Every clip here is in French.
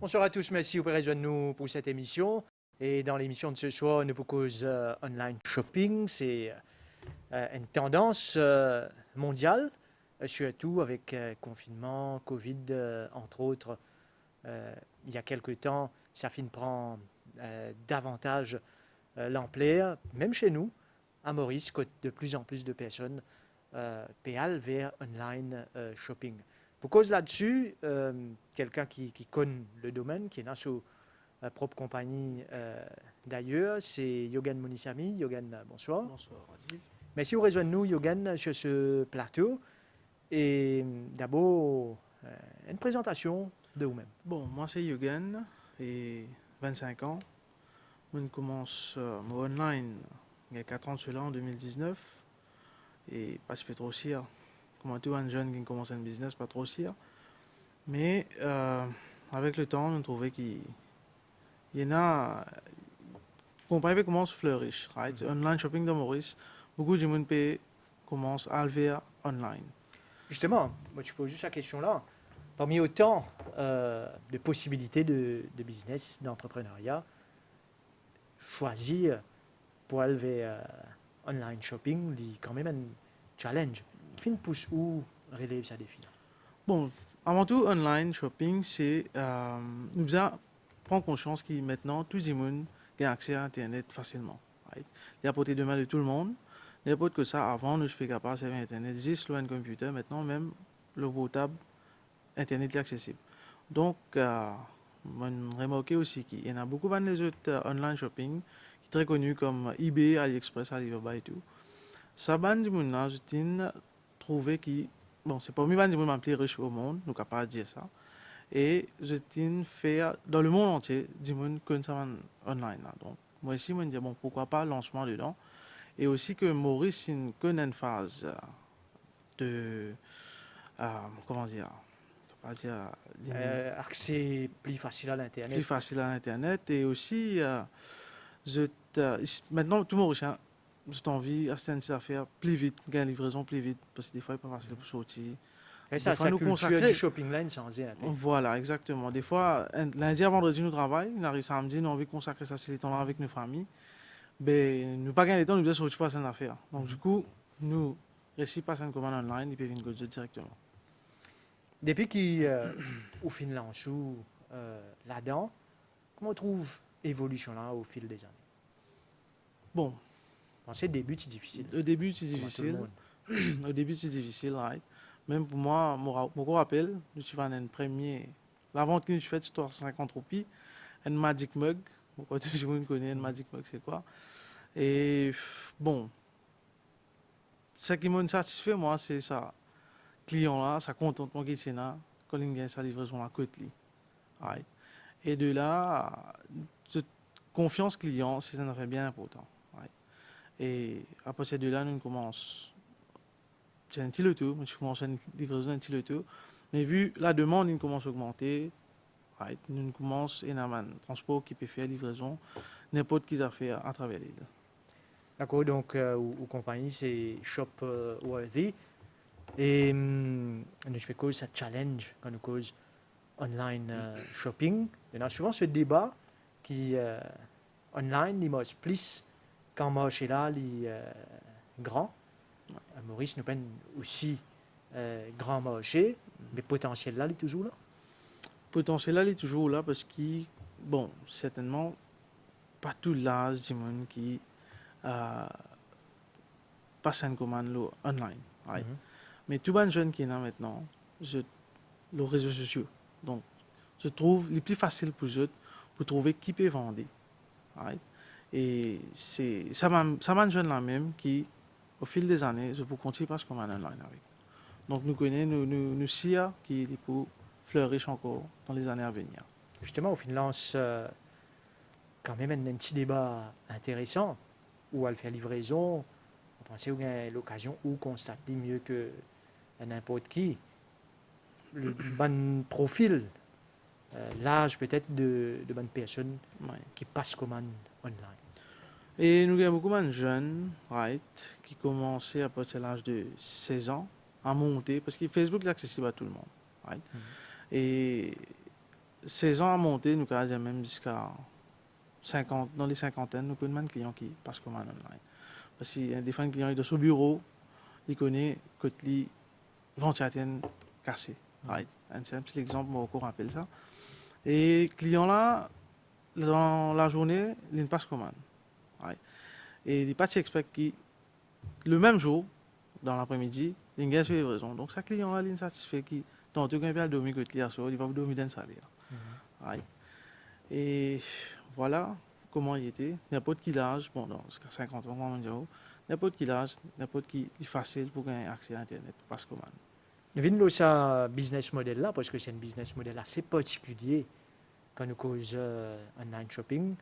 Bonsoir à tous, merci pour rejoindre nous pour cette émission. Et dans l'émission de ce soir, nous propose online shopping. C'est une tendance mondiale, surtout avec confinement, Covid, entre autres. Il y a quelque temps, ça finit prend davantage l'ampleur, même chez nous, à Maurice, que de plus en plus de personnes péalent vers online shopping. Pour cause là-dessus, quelqu'un qui connaît le domaine, qui est dans sa propre compagnie d'ailleurs, c'est Yogan Monisami. Yogan, bonsoir. Bonsoir, Rajiv. Merci pour rejoindre nous, Yogan, sur ce plateau. Et d'abord, une présentation de vous-même. Bon, moi c'est Yugen et 25 ans. Je commence mon online il y a 4 ans de cela, en 2019. Et pas trop sûr, comme tout un jeune qui commence un business, pas trop sûr. Mais avec le temps, on trouvait qu'il y en a. Compagnie commence à fleurir, right? Online shopping de Maurice, beaucoup de monde commence à le faire online. Justement, moi, tu poses juste la question là. Parmi autant de possibilités de business, d'entrepreneuriat, choisir pour aller vers online shopping, c'est quand même un challenge. Fin pousse où relève sa défi. Bon, avant tout, online shopping, c'est nous a prendre conscience que maintenant, tout le monde a accès à Internet facilement. Right? Il y a portée de main de tout le monde. N'importe que ça, avant, nous ne pouvons pas passer sur Internet. Juste le computer, maintenant, même le portable, Internet est accessible. Donc, on remarque aussi qu'il y en a beaucoup de autres online shopping qui sont très connus comme eBay, AliExpress, Alibaba et tout. Ça, ban du monde là, je trouvé que bon, c'est pas mieux ban du monde plus riche au monde, nous capable de dire ça. Et je fait dans le monde entier du monde comme ça online là. Donc, moi ici, je me dis bon, pourquoi pas lancement dedans. Et aussi que Maurice connaît une phase de comment dire, pas dire Accès plus facile à l'Internet. plus facile à Internet et aussi maintenant tout le monde a envie à cette affaire plus vite, gagner livraison plus vite parce que des fois il n'est pas facile pour sortir. Et Des ça, fois c'est la nous culture consacrer. du shopping line sans dire. Voilà, exactement. Des fois, lundi à vendredi, nous travaillons. On arrive samedi, nous avons envie de consacrer ça sur les temps avec nos familles. Ben, nous pas gagner le temps, nous devons sortir passer une affaire. Donc, du coup, nous, réussi passer une commande online, ils peuvent venir directement. Depuis qu'au fin lance là-dedans, comment on trouve l'évolution là au fil des années? Bon, Pensez, le début, c'est difficile. au début, c'est Comment tout le difficile. monde. Au début, c'est difficile, right? Même pour moi, mon rappel, je suis venu un premier. La vente que je fais, c'est 350 roupies. Un Magic Mug. Pourquoi tout le monde connaît un Magic Mug, c'est quoi? Et bon, ce qui m'a satisfait, moi, c'est ça. Client là, ça contente mon qui là, quand il gagne sa livraison à côté. Right? Et de là, cette confiance client, c'est un affaire bien important. Right? Et à partir de là, nous commençons. C'est un petit loto, je commence une livraison un petit loto. Mais vu la demande, il commence à augmenter. Right? Nous commençons et un transport qui peut faire livraison, n'importe qui a fait à travers l'île. D'accord, donc, aux compagnies, c'est Shop Worthy. Et je fais cause ça challenge quand nous cause online shopping. Il y a souvent ce débat qui online, il marche plus quand marché là, il grand. Maurice nous peine aussi grand marché, mais potentiel là, il est toujours là. Potentiel là, il est toujours là parce que, bon, certainement, pas tout l'âge du monde qui passe une commande là, online. Right? Mais tout le jeune qui est là maintenant, les réseaux sociaux. Donc, je trouve les plus facile pour eux pour trouver qui peut vendre. Right? Et c'est ça m'a jeune là même qui, au fil des années, je peux continuer parce qu'on est online avec. Donc, nous connaissons, nous SIA qui pour fleurir encore dans les années à venir. Justement, au Finlande, quand même un petit débat intéressant où elle fait livraison. On pensait qu'il y a l'occasion où constater mieux que n'importe qui le bon profil, l'âge peut-être de bonnes personnes qui passent commande online. Et nous avons beaucoup de jeunes right, qui commençaient à partir de l'âge de 16 ans à monter parce que Facebook est accessible à tout le monde. Right? Et 16 ans à monter, nous avons même jusqu'à 50, dans les cinquantaines, nous avons des clients qui passent commande online. Parce qu'il y a des fois, un client est dans son bureau, il connaît que les ventilateurs cassés. Right. C'est un petit exemple, moi, on rappelle ça. Et client là, dans la journée, il passe commande. Right. Et il pas expect qui le même jour, dans l'après-midi, il gagne sur livraison. Donc, ce client là, il est satisfait qui, tant que tu as dormir que il va dormir dans le salaire. Right. Et voilà comment il était. N'importe quel âge, bon, dans jusqu'à 50 ans, comment dire, n'importe quel âge, n'importe qui est facile pour gagner accès à Internet, pour passer commande. Nous venons ce business model là parce que c'est un business model assez particulier quand nous cause online shopping.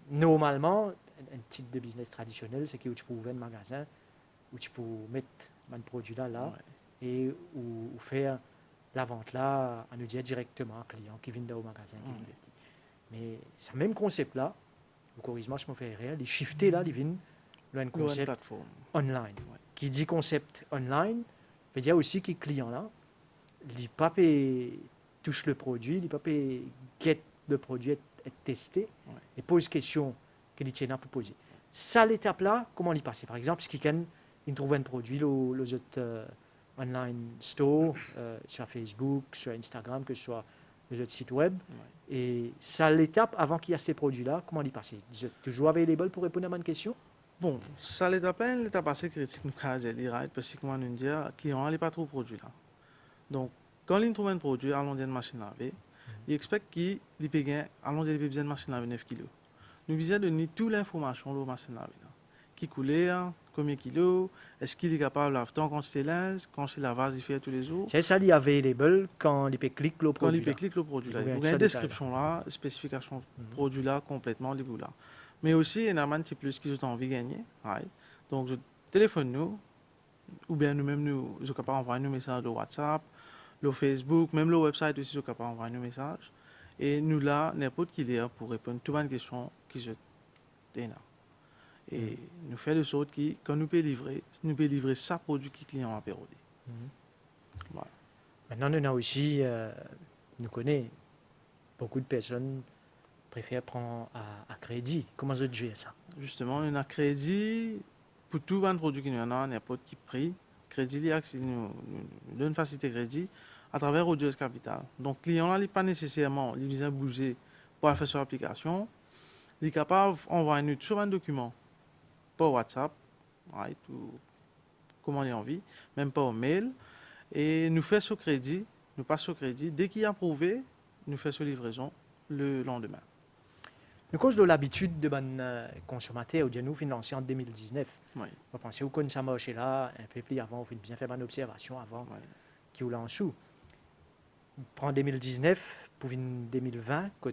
Normalement, un type de business traditionnel, c'est que tu peux ouvrir un magasin où tu peux mettre un produit là et où faire la vente là, à nous dire directement à client qui vient au magasin. Mais ce même concept là, au corrigement, je me fais réel, les shifter là, ils viennent un concept online. Qui dit concept online, veut dire aussi que le client là, il pas touche le produit, il pas get le produit est testé et pose question qu'il tient à poser. Ça l'étape là, comment il passe? Par exemple, si quelqu'un il trouve un produit les autres online store sur Facebook, sur Instagram, que ce soit les autres sites web. Et ça l'étape avant qu'il y ait ces produits-là, comment il passe? Vous êtes toujours available pour répondre à ma question? Bon, ça l'étape assez critique, nous avons dit, parce que comment nous dire, le client n'est pas trop produit là. Donc, quand il trouve un produit, allons dire une machine lavée, il expecte qu'il peut gagner, allons dire une machine lavée 9 kg. Nous besoin de donner toute l'information sur la machine lavée. Qui couleur, combien de kilos, est-ce qu'il est capable de laver tant quantité de linge, quand il lave, il fait tous les jours. C'est ça, il est available quand il peut cliquer le produit. Quand il peut cliquer le produit là. Il y a une description là, spécification produit là, complètement libre là. Mais aussi, il y a un petit plus qui ont envie de gagner. Right? Donc, je téléphone nous, ou bien nous-mêmes, nous sommes capables d'envoyer nos messages de WhatsApp, le Facebook, même le website aussi, nous sommes capables d'envoyer nos messages. Et nous là, n'importe qui est pour répondre à toutes les questions qui se donnent. Et nous faisons de sorte que quand nous pouvons livrer ça produit que le client a pérodé. Voilà. Maintenant, nous avons aussi, nous connaissons beaucoup de personnes préfèrent prendre à crédit. Comment vous gérez ça? Justement, on a crédit pour tout un produit qui nous en a, n'importe quel prix. Crédit, nous donne facilité crédit à travers Audios Capital. Donc, le client, il n'est pas nécessairement besoin de bouger pour faire son application. Il est capable d'envoyer sur un document par WhatsApp, right, ou comment il a envie, même par mail. Et nous faisons ce crédit, nous passons au crédit. Dès qu'il est approuvé, nous faisons livraison le lendemain. Nous cause de l'habitude de consommateurs ou de nous financer en 2019. Oui. On pensait au ça marché là, un peu plus avant, on fait bien faire une observation avant qui ou là en dessous. Prend 2019 pour 2020, quand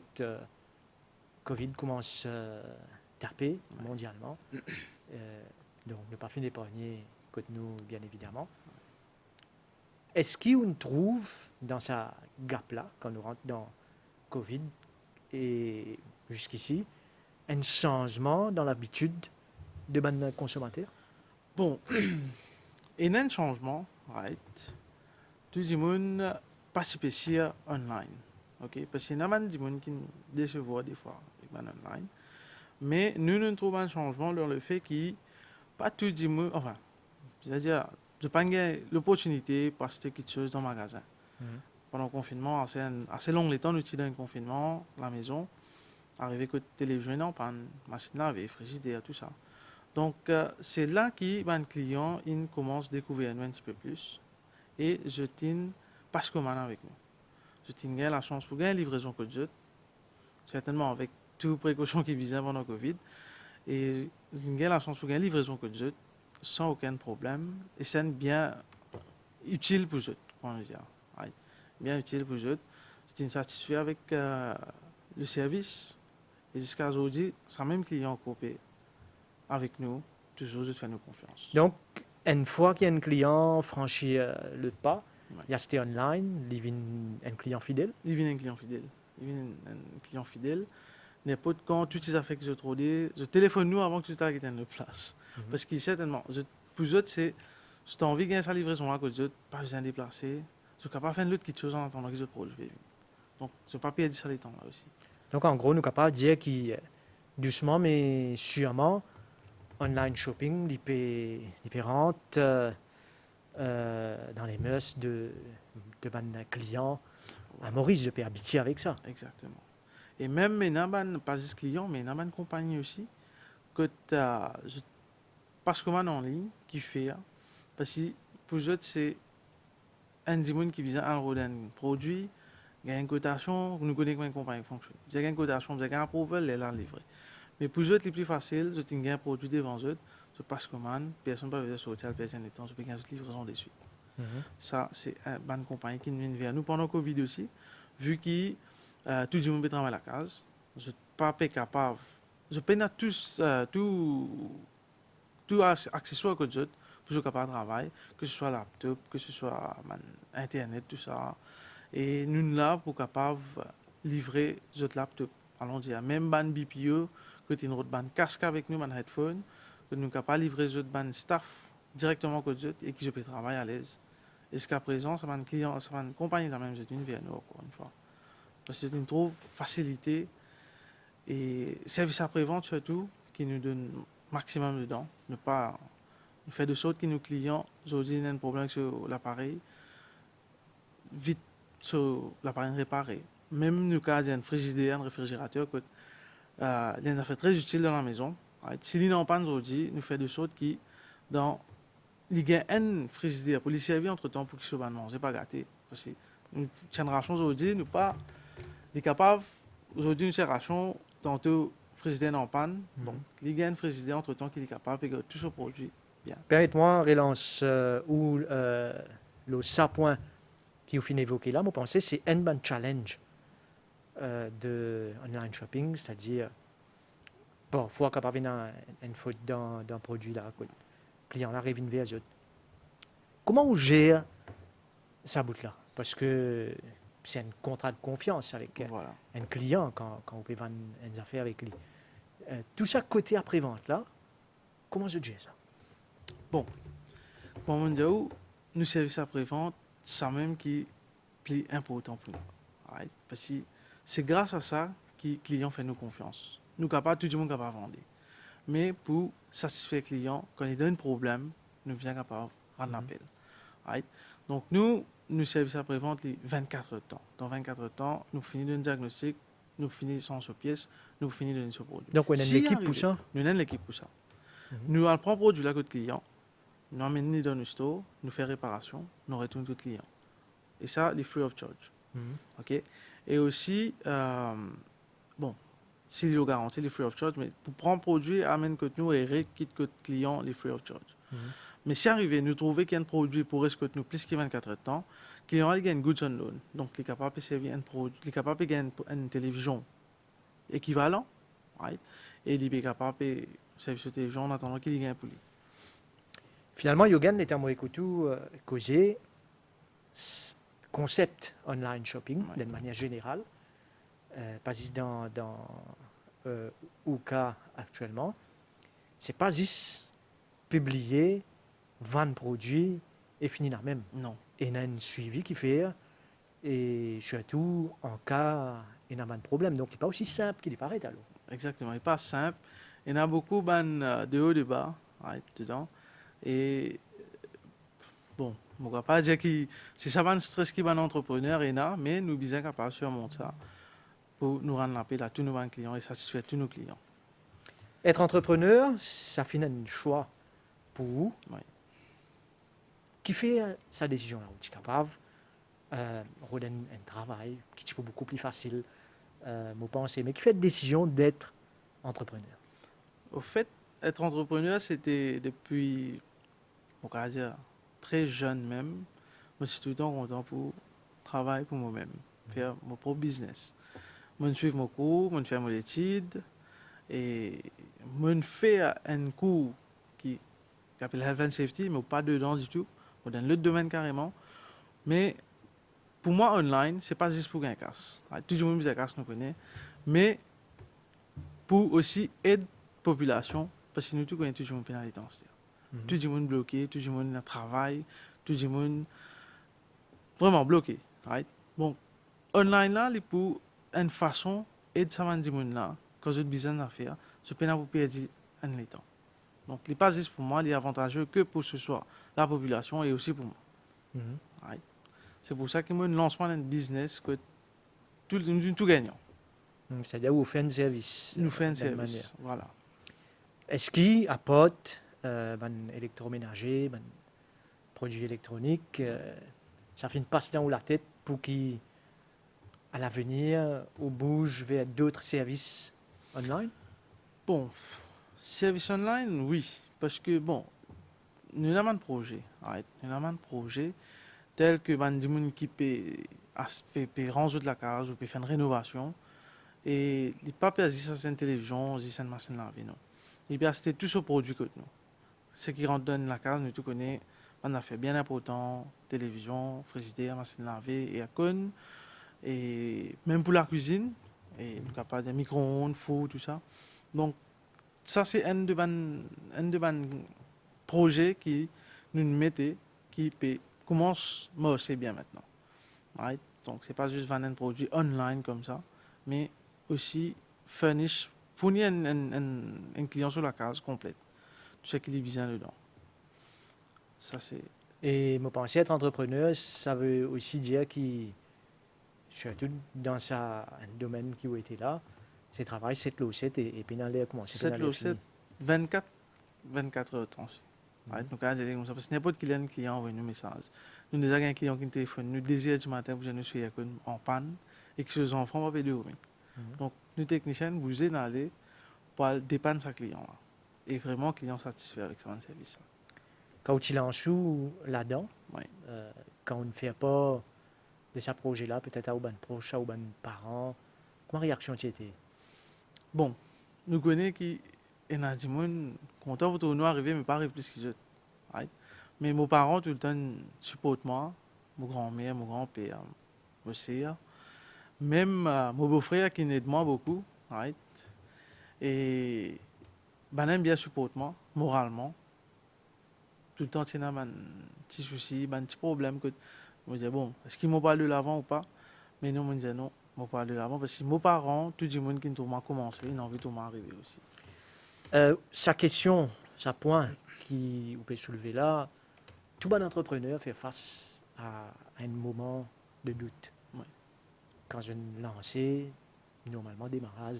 Covid commence à taper mondialement. Donc, ne pas finir d'épargner côté nous, bien évidemment. Est-ce qu'on trouve dans sa gap-là, quand nous rentrons dans Covid et jusqu'ici, un changement dans l'habitude de nos consommateurs? Bon, il y a un changement, right? Tout le monde pas spécial online. Okay? Parce qu'il y a des gens qui nous déçoivent des fois avec online. Mais nous trouvons un changement dans le fait que pas tout le monde, enfin, c'est-à-dire, je n'ai pas l'opportunité de passer quelque chose dans le magasin. Pendant le confinement, assez long le temps d'utiliser un confinement, la maison, arriver que télévision, pas une machine à laver, frigidaire, tout ça. Donc, c'est là que un client il commence à découvrir un petit peu plus et je tiens passe commande avec nous. Je tiens la chance pour gagner une livraison que je certainement avec toutes les précautions qui visent pendant le Covid. Et j'ai la chance pour gagner une livraison que je sans aucun problème. Et c'est bien utile pour eux, on dire. Bien utile pour eux. Je suis satisfait avec le service. Et jusqu'à aujourd'hui, c'est même client coopé avec nous, toujours de faire nous confiance. Donc, une fois qu'il y a un client franchi le pas, il y a c'était online, il vient un client fidèle. Il vient un client fidèle. Il vient un client fidèle. N'importe quand tu t'es fait que je trouve, je téléphone nous avant que tu t'arrêtes de place. Parce que certainement, pour eux, c'est, si tu as envie de gagner sa livraison là, que je pas besoin de déplacer, je ne peux pas faire l'autre quelque chose en attendant que je produise. Donc, je ne pas perdre ça les temps là aussi. Donc, en gros, nous sommes capables de dire que doucement mais sûrement, online shopping, il peut rentrer dans les mœurs de ban clients. À Maurice, je peux habiter avec ça. Exactement. Et même, pas juste client, mais une compagnie aussi, que tu as, parce que moi en ligne, qui fait, parce que pour eux, c'est un monde qui vise à un produit, il y a une cotation, nous connaissons comment une compagnie fonctionne. Vous avez une cotation, vous avez un approval, elle a livré. Mais pour eux, c'est plus facile, je tiens un produit devant eux, je passe commande, personne ne peut sortir, personne n'est temps, je peux gagner une livraison de suite. Ça, c'est une bonne compagnie qui vient vers nous pendant le Covid aussi, vu que tout le monde peut travailler à la case. Je ne suis pas capable. Je peux pas tout accessoire que j'ai pour capable de travailler, que ce soit laptop, que ce soit internet, tout ça. Et nous sommes là pour capable livrer notre laptop. Allons dire, même ban BPO, que tu as une autre ban casque avec nous, ban headphone, que nous sommes capables de livrer notre ban staff directement que j'ai et qui je peux travailler à l'aise. Et jusqu'à présent, ça m'a un client, ça m'a une compagnie la même, j'ai une vers nous encore une fois. Parce que c'est une trop facilité et service après-vente surtout qui nous donne maximum dedans. Ne pas faire de sorte que nos clients, aujourd'hui, ils ont un problème sur l'appareil, vite sur l'appareil réparé. Même nous, quand il y a un frigidaire, un réfrigérateur, il y a une affaire très utile dans la maison. Si ils n'ont pas aujourd'hui, nous fait de sorte que dans il y a un frigidaire pour les servir entre temps pour qu'ils soient mangés, pas gâtés. Parce que une génération aujourd'hui, nous pas capable aujourd'hui une génération tantôt frigidaire en panne. Donc, il y a un frigidaire entre temps qui est capable de tout ce produit bien. Permettez-moi, relance ou le point qui vous finit d'évoquer là, moi, je pense que c'est un bon challenge de online shopping, c'est-à-dire, bon, il faut capable une faute d'un produit là, que le client là revient vers eux. Comment on gère ça bout là? Parce que c'est un contrat de confiance avec Voilà. un client quand on peut vendre une affaire avec lui. Tout ça côté après-vente là, comment je gère ça? Bon, pour mon dire, nous services après-vente, c'est même qui est plus important pour nous. Right? Parce que c'est grâce à ça que les clients font nous confiance. Nous capables, tout le monde capable de vendre. Mais pour satisfaire le client, quand il a un problème, nous sommes capables de rendre l'appel. Right? Donc nous services après-vente les 24 heures de temps. Dans 24 heures de temps, nous finissons un diagnostic, nous finissons sur pièce, nous finissons sur produit. Donc on a une équipe pour ça? Nous avons l'équipe pour ça. Nous allons prendre le produit là que le client, nous amenons dans le store, nous faisons réparation, nous retournons au client. Et ça, les free of charge. OK? Et aussi, bon, s'il y a garantie, les free of charge, mais pour prendre le produit, amène que nous et quitte que le client, les free of charge. Mais si arrivé, nous trouvons qu'il y a un produit pour rester nous plus que 24 heures de temps, le client il gagne goods on loan. Donc, il est capable de servir un produit, il est capable de gagner une télévision équivalent, right? Et il est capable de servir cette télévision en attendant qu'il gagne pour lui. Finalement, Yogan est un mot écoutou causé concept online shopping d'une manière générale, pas juste dans Ouka actuellement. C'est pas juste publier, vendre produits et finir là même. Non. Et il y a un suivi qui fait, et surtout en cas il y a un problème. Donc, il n'est pas aussi simple qu'il paraît alors. Exactement, il n'est pas simple. Il y en a beaucoup de haut, de bas, right, dedans. Et bon, on ne va pas dire que c'est ça un stress qui va un entrepreneur, mais nous sommes capables de surmonter ça pour nous rendre l'appel à tous nos clients et satisfaire tous nos clients. Être entrepreneur, ça finit un choix pour vous. Oui. Qui fait sa décision là, tu es capable de un travail qui est beaucoup plus facile, je pense, mais qui fait la décision d'être entrepreneur. Au fait, être entrepreneur, c'était depuis, on va dire, très jeune même. Je suis tout le temps content pour travailler pour moi-même, faire mon propre business. Je suis mon cours, je fais mon étude et je fais un cours qui s'appelle Health and Safety, mais pas dedans du tout. Dans l'autre domaine carrément. Mais pour moi, online, ce n'est pas juste pour gagner casse. Tout le monde a casse, nous connaît. Mais pour aussi aider la population, parce que nous tous connaissons tout le monde pénalité. Tout le monde bloqué, tout le monde dans le travail, tout le monde vraiment bloqué. Right? Bon, online là, il pour une façon et de ça dit là, quand je business à faire, je peux pas vous perdre un temps. Donc, il n'est pas juste pour moi, il est avantageux que pour ce soit la population et aussi pour moi. Mhm. Right? C'est pour ça que moi, lancement d'un business que tout gagnant. C'est-à-dire vous faites un service Il nous fait un d'une manière. service. Voilà. Est-ce qu'il apporte ben, électroménager, ben, produits électroniques, ça fait une passe dans la tête pour qu'à l'avenir, on bouge vers d'autres services online? Bon, service online, oui. Parce que, bon, nous avons un projet. Right? Nous avons un projet tel que ben, des gens qui peut ranger de la case ou peut faire une rénovation. Et il n'est pas perdu sur une télévision, sur une machine à laver, non. Il peut acheter tout ce produit que nous. Ce qui rentre dans la case, nous tout connaissons, on a fait bien important, télévision, frigidaire, machine à laver et à cône. Et même pour la cuisine, et nous capable de micro-ondes, four, tout ça. Donc, ça, c'est un de ban projets qui nous mettait, qui commence à marcher bien maintenant. Right? Donc, c'est pas juste vendre un produit online comme ça, mais aussi fournir un client sur la case complète. Tout ce qui est bien dedans. Ça, c'est. Et me penser être entrepreneur, ça veut aussi dire qu'il, surtout dans un domaine qui a été là, c'est travail 7 lots 7 et puis dans les commencer 7 lots 7, 24 heures de temps. Right? Donc, quand comme ça, parce que n'importe quel client envoie un message. Nous avons un client qui nous téléphone, nous désire du matin pour que nous soyons en panne et que nos enfants vont payer de Donc, nous techniciens, vous aidez à aller pour dépanner sa client. Là. Et vraiment, client satisfait avec son service. Quand tu lances là-dedans, Oui. quand on ne fait pas de ce projet-là, peut-être à un proche, à un parent, comment réaction tu étais? Bon, nous connaissons qui y a des gens content votre nous arriver, mais pas arriver plus que je. Right? Mais mes parents tout le temps supportent moi, mon grand-mère, mon grand-père, mon sœur, même mon beau-frère qui m'aide moi beaucoup, right? Et ben aime bien supporter moi moralement. Tout le temps, il y a un petit souci, un petit problème que je me dis bon, est-ce qu'ils m'ont parlé de l'avant ou pas? Mais non, je me disais non, ils m'ont parlé de l'avant parce que mes parents, tout le monde qui m'a commencé, ils ont envie de m'arriver aussi. Sa question, sa point qui vous peut soulever là, tout bon entrepreneur fait face à un moment de doute. Oui. Quand je lancé, normalement démarrage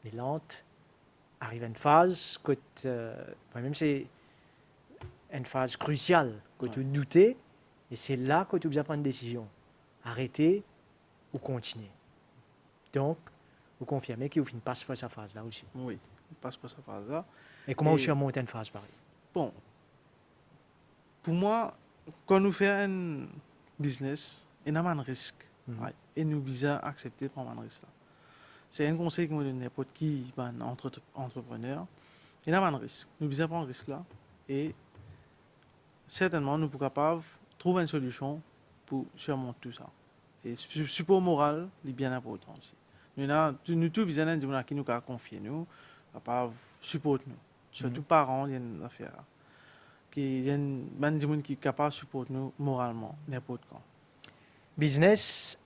les lentes, arrive à une phase que même c'est une phase cruciale que tu doutes et c'est là que tu dois prendre une décision. Arrêter ou continuer. Donc, vous confirmez qu'il ne passe pas sa phase là aussi. Oui, il passe pas sa phase là. Et comment vous surmontez une phase pareille? Bon, pour moi, quand nous faisons un business, il y a un risque. Right? Et nous devons accepter de prendre un risque là. C'est un conseil que je donne n'importe qui, entrepreneur. Il y a un risque. Nous devons prendre un risque là. Et certainement, nous sommes capables de trouver une solution pour surmonter tout ça. Et le support moral est bien important aussi. Nous tous besoin de gens qui nous confier nous, capables de supporter nous. Surtout parents, il y a une affaire. Il y a des gens qui sont capables de supporter nous moralement, n'importe quand. Business,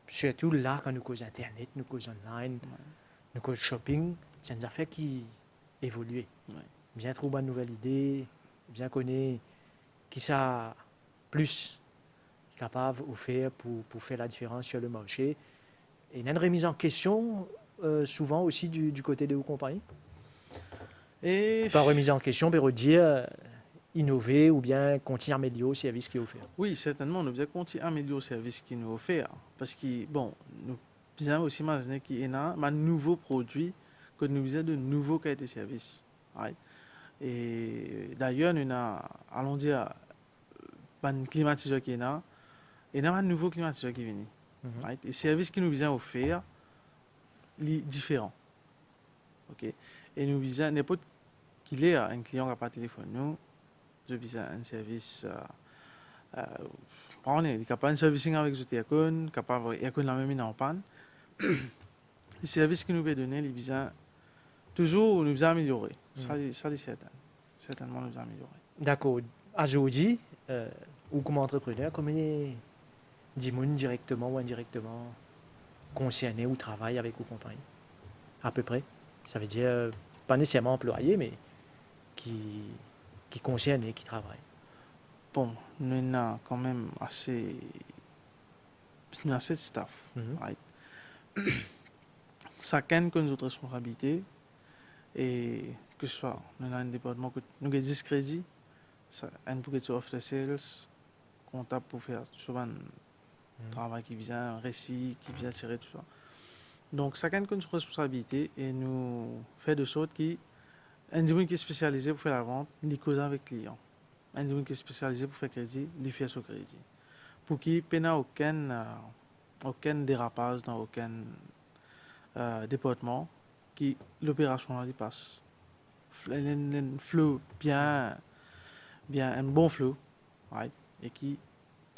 surtout là, quand nous causons Internet, nous causons online, nous causons shopping, c'est une affaire qui évolue. Bien trouver une nouvelle idée, bien connaître qui ça plus capable de faire pour faire la différence sur le marché. Et il y a une remise en question souvent aussi du côté de vos compagnies. Et pas remise en question, mais redire innover ou bien continuer à améliorer le service qui est offert. Oui, certainement, nous devons continuer à améliorer le service qui nous est offert. Parce que, bon, nous devons aussi imaginer qu'il y a un nouveau produit que nous avons de nouveaux qualités de service. Right? Et d'ailleurs, nous avons, allons dire, un climatiseur qui est là, et nous avons un nouveau climatiseur qui vient. Right? Et le service qui nous avons offert est différent. Okay? Et nous avons, n'importe qui est un client qui n'a pas de téléphone, nous, je vis un service on est capable de servicing avec le téléphone, capable de la même en panne. Le service qui nous est donné, il vient toujours nous améliorer. Ça c'est certain. Certainement nous améliorer. D'accord. Aujourd'hui, ou comme entrepreneur, comment des gens directement ou indirectement concernés ou travaillent avec vos compagnies. À peu près. Ça veut dire, pas nécessairement employés, mais qui concernent et qui travaillent. Bon, nous avons quand même assez de staff. Mhm. Right? Chacun a notre responsabilité. Et que ce soit, nous avons un département que nous avons 10 crédits, un pour que after sales, comptable pour faire souvent un travail qui vient, un récit qui vient tirer tout ça. Donc chacun a une responsabilité et nous fait de sorte qu'il un individu qui est spécialisé pour faire la vente, il cause avec le client. Un individu qui est spécialisé pour faire crédit, il fait son crédit. Pour qu'il n'y ait aucun dérapage dans aucun département, qui l'opération là, il passe. Un flow bien, un bon flow, right? Et qui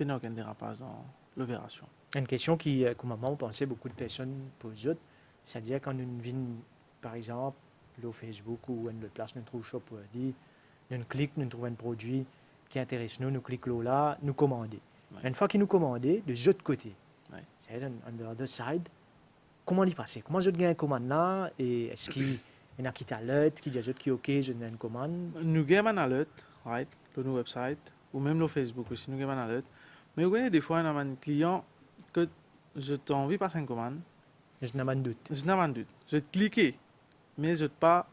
n'y ait aucun dérapage dans l'opération. Une question qui, qu'au moment où pensait beaucoup de personnes posent, c'est-à-dire quand nous venons, par exemple, sur Facebook ou une autre place, nous trouvons shop pour dire, nous cliquons, nous trouvons un produit qui intéresse nous cliquons là, nous commander. Ouais. Une fois qu'il nous commande, de l'autre côté, Ouais. c'est-à-dire on the other side, comment il passe? Comment je gagne une commande là? Et est-ce qu'il y en a qui t'alertent, qui disent qui OK, je donne une commande? Nous avons un alert, right, sur nos websites, ou même sur Facebook aussi, nous avons un alert. Mais vous voyez, des fois, on a un client que je t'ai envie de passer une commande, Je n'ai pas de doute. je n'ai pas de doute. Je clique, mais je ne pas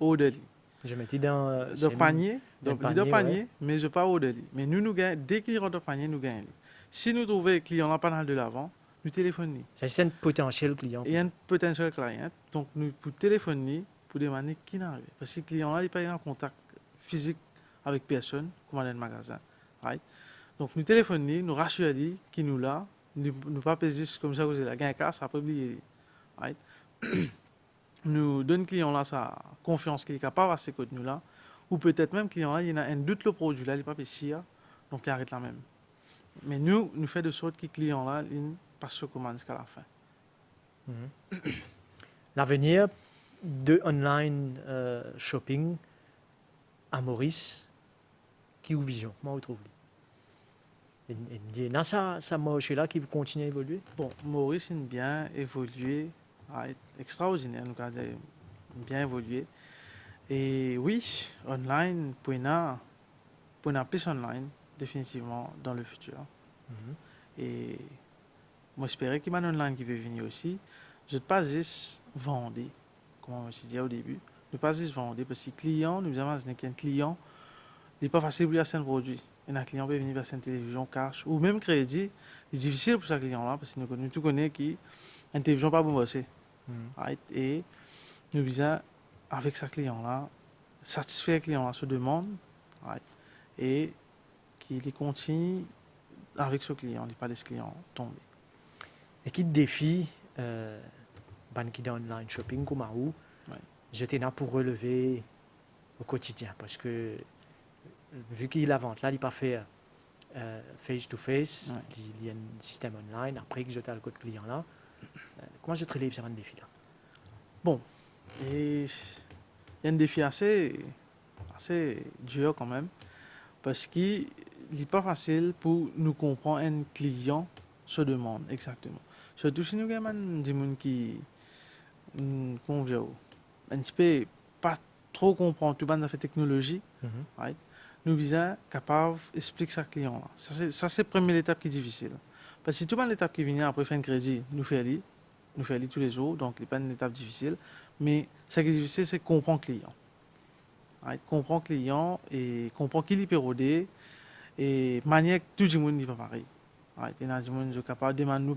au-delà. Je mettais dans Dans panier, dans dans panier, panier, mais je ne pas au-delà. Mais nous gagnons, dès qu'il rentre dans panier, nous gagnons. Si nous trouvons un client là, pendant de l'avant, nous téléphonons. c'est un potentiel client. Il y a un potentiel client, donc nous pour téléphoner pour demander qui n'arrive. Parce que le client là, il n'est pas en contact physique avec personne, comme dans le magasin. Right? Donc nous téléphonons, nous rassurons qui nous là, nous pas peser comme ça, vous avez la casse, après oublier. Right? Nous donnons client là sa confiance qu'il est capable à ces codes nous là, ou peut-être même client là, il y a un doute le produit là, il n'est pas payé, donc il arrête là même. Mais nous fait de sorte que le client là, il passe commande jusqu'à la fin. L'avenir de online shopping à Maurice, qui ou vision? Comment vous trouvez? Il y a ça marché là qui continue à évoluer? Bon, Maurice a bien évolué, extraordinaire, nous avons bien évolué. Et oui, online, pour une plus online, définitivement, dans le futur. Et moi, j'espérais qu'il y ait un online qui veut venir aussi. Je ne pas juste vendre, comme on s'est dit au début. Ne pas juste vendre, parce que client, nous avons qu'un client, il n'est pas facile pour lui acheter un produit. Et un client peut venir vers une télévision cash ou même crédit. C'est difficile pour ce client-là, parce que nous tous connaissons qu'une télévision pas bon bosser. Right? Et nous visons, avec ce client-là, satisfaire le client-là se demande, right? Et qu'il continue avec ce client, il n'est pas laisse client tomber. Et qui défie qui dans online shopping comme à où j'étais là pour relever au quotidien parce que vu qu'il la vente là, il n'est pas fait face to face, il y a un système online après que j'étais à le code client là. Comment je te relève ce défi là? Bon, et il y a un défi assez dur quand même parce qu'il n'est pas facile pour nous comprendre un client se demande exactement. Surtout si nous avons des gens qui comment dire, un petit peu pas trop comprendre tout le technologie, right? Nous sommes capables d'expliquer ça au client. Ça c'est la première étape qui est difficile. Parce que si tout le monde l'étape qui vient après faire un crédit, nous faisons tous les jours, donc ce n'est pas une étape difficile. Mais ce qui est difficile, c'est comprendre le client. Right? Comprendre le client et comprendre qui il peut roder et manière que tout le monde n'est pas pareil. Right? Il y a des gens qui sont capables de demander.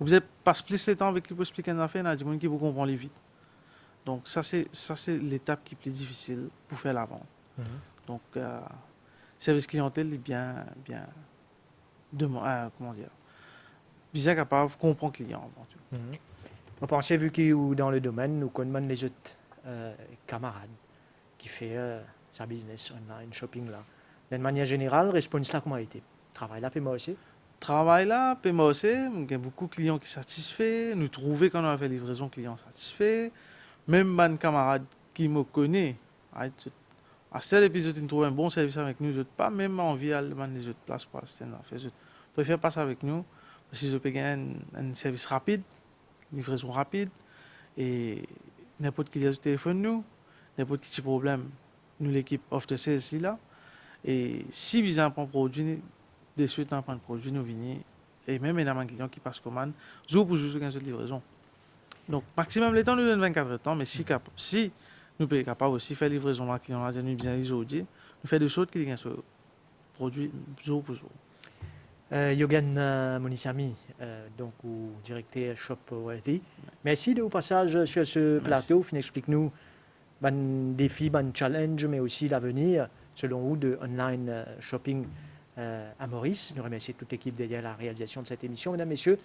Vous n'avez pas plus de temps avec lui pour expliquer une affaire, il y a des gens qui vous comprennent vite. Donc ça c'est l'étape qui est plus difficile pour faire la vente. Donc service clientèle est bien comment dire, bien capable de comprendre le client. On pensait vu qu'il est dans le domaine, nous connaissons les autres camarades qui font sa business online shopping là. D'une manière générale, réponse là comment a été? Travail là, moi aussi. Travail là, moi aussi, il y a beaucoup de clients qui sont satisfaits. Nous trouvons quand on a fait livraison clients satisfaits. Même mes camarades qui me connaissent, à cet épisode, ils trouvent un bon service avec nous. Je n'ai pas même envie d'aller dans les autres places pour acheter une affaire. préfèrent passer avec nous parce qu'ils ont un service rapide, livraison rapide, et n'importe qui a au téléphone nous, n'importe qui a problème, nous l'équipe after sales ici là. Et si vous avez un produit, de suite un produit, nous venons, et même un client qui passe commande, jour pour jour sur 15 livraison. Donc, maximum le temps, nous donne 24 heures de temps, mais si nous sommes capables aussi de faire livraison à client, nous bien aujourd'hui, nous faisons des choses qui gagnent sur produit jour pour jour. Yogan Monissami, donc au directeur Shop Worthy. Merci de au passage sur ce plateau. Explique-nous les défis, les challenges, mais aussi l'avenir, selon vous, de online shopping à Maurice. Nous remercions toute l'équipe derrière la réalisation de cette émission. Mesdames, Messieurs,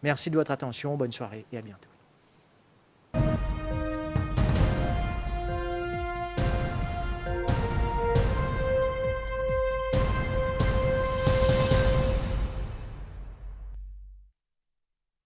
merci de votre attention. Bonne soirée et à bientôt.